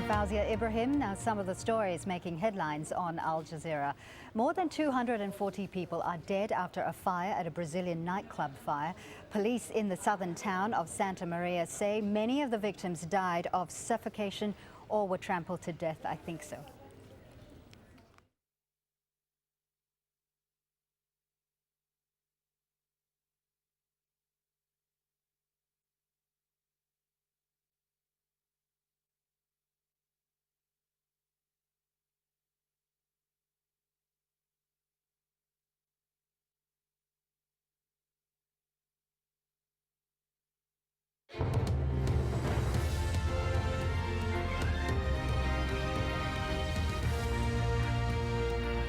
Fawzia Ibrahim. Now, some of the stories making headlines on Al Jazeera. More than 240 people are dead after a fire at a Brazilian nightclub fire. Police in the southern town of Santa Maria say many of the victims died of suffocation or were trampled to death. I think so.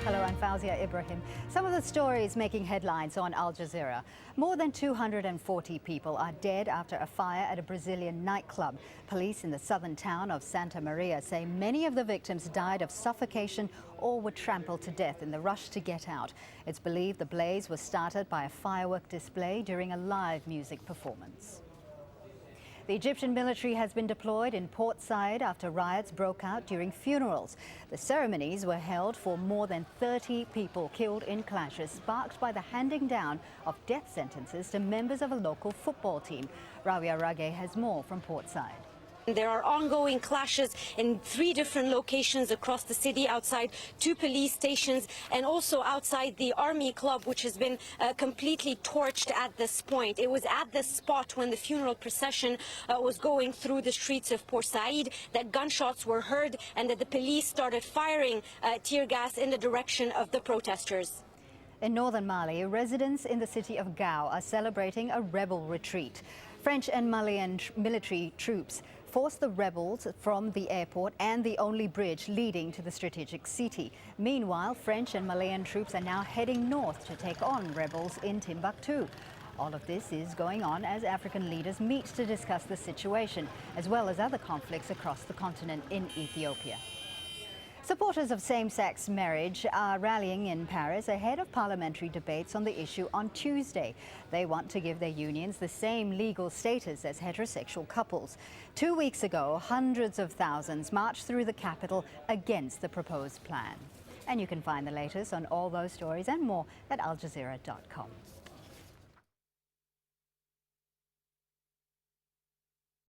Hello, I'm Fawzia Ibrahim. Some of the stories making headlines on Al Jazeera. More than 240 people are dead after a fire at a Brazilian nightclub. Police in the southern town of Santa Maria say many of the victims died of suffocation or were trampled to death in the rush to get out. It's believed the blaze was started by a firework display during a live music performance. The Egyptian military has been deployed in Port Said after riots broke out during funerals. The ceremonies were held for more than 30 people killed in clashes sparked by the handing down of death sentences to members of a local football team. Rawia Rage has more from Port Said. There are ongoing clashes in 3 different locations across the city, outside 2 police stations and also outside the army club, which has been completely torched at this point. It was at this spot when the funeral procession was going through the streets of Port Said that gunshots were heard and that the police started firing tear gas in the direction of the protesters. In northern Mali, residents in the city of Gao are celebrating a rebel retreat. French and Malian military troops forced the rebels from the airport and the only bridge leading to the strategic city. Meanwhile, French and Malian troops are now heading north to take on rebels in Timbuktu. All of this is going on as African leaders meet to discuss the situation, as well as other conflicts across the continent in Ethiopia. Supporters of same-sex marriage are rallying in Paris ahead of parliamentary debates on the issue on Tuesday. They want to give their unions the same legal status as heterosexual couples. 2 weeks ago, hundreds of thousands marched through the capital against the proposed plan. And you can find the latest on all those stories and more at aljazeera.com.